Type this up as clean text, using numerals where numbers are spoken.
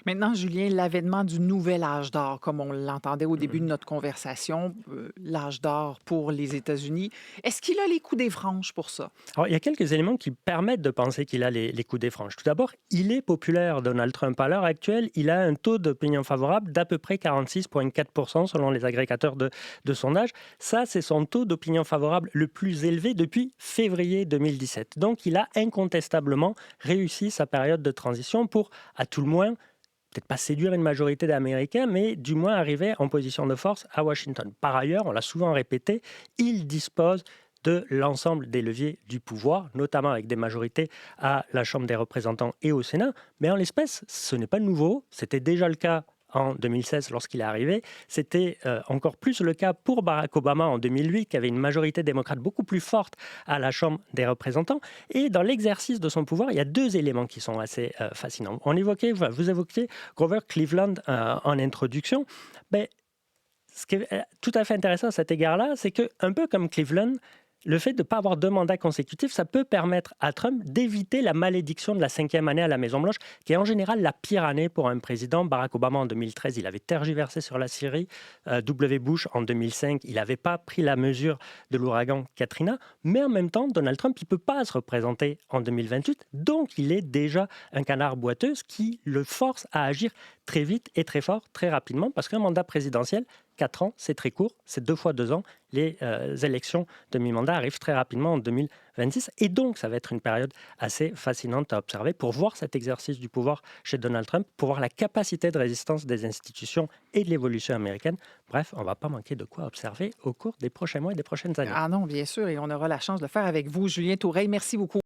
Maintenant, Julien, l'avènement du nouvel âge d'or, comme on l'entendait au début de notre conversation, l'âge d'or pour les États-Unis, est-ce qu'il a les coups des franges pour ça? Alors, il y a quelques éléments qui permettent de penser qu'il a les coups des franges. Tout d'abord, il est populaire, Donald Trump. À l'heure actuelle, il a un taux d'opinion favorable d'à peu près 46,4% selon les agrégateurs de sondage. Ça, c'est son taux d'opinion favorable le plus élevé depuis février 2017. Donc, il a incontestablement réussi sa période de transition pour, à tout le moins, peut-être pas séduire une majorité d'Américains, mais du moins arriver en position de force à Washington. Par ailleurs, on l'a souvent répété, il dispose de l'ensemble des leviers du pouvoir, notamment avec des majorités à la Chambre des représentants et au Sénat. Mais en l'espèce, ce n'est pas nouveau. C'était déjà le cas en 2016 lorsqu'il est arrivé. C'était encore plus le cas pour Barack Obama en 2008, qui avait une majorité démocrate beaucoup plus forte à la Chambre des représentants. Et dans l'exercice de son pouvoir, il y a deux éléments qui sont assez fascinants. Vous évoquiez Grover Cleveland en introduction. Ben, ce qui est tout à fait intéressant à cet égard-là, c'est que, un peu comme Cleveland, le fait de ne pas avoir deux mandats consécutifs, ça peut permettre à Trump d'éviter la malédiction de la cinquième année à la Maison-Blanche, qui est en général la pire année pour un président. Barack Obama en 2013, il avait tergiversé sur la Syrie. W. Bush en 2005, il n'avait pas pris la mesure de l'ouragan Katrina. Mais en même temps, Donald Trump, il ne peut pas se représenter en 2028. Donc, il est déjà un canard boiteux, ce qui le force à agir très vite et très fort, très rapidement, parce qu'un mandat présidentiel, 4 ans, c'est très court, c'est 2 fois 2 ans. Les élections de mi-mandat arrivent très rapidement en 2026. Et donc, ça va être une période assez fascinante à observer pour voir cet exercice du pouvoir chez Donald Trump, pour voir la capacité de résistance des institutions et de l'évolution américaine. Bref, on ne va pas manquer de quoi observer au cours des prochains mois et des prochaines années. Ah non, bien sûr, et on aura la chance de le faire avec vous, Julien Toureille. Merci beaucoup.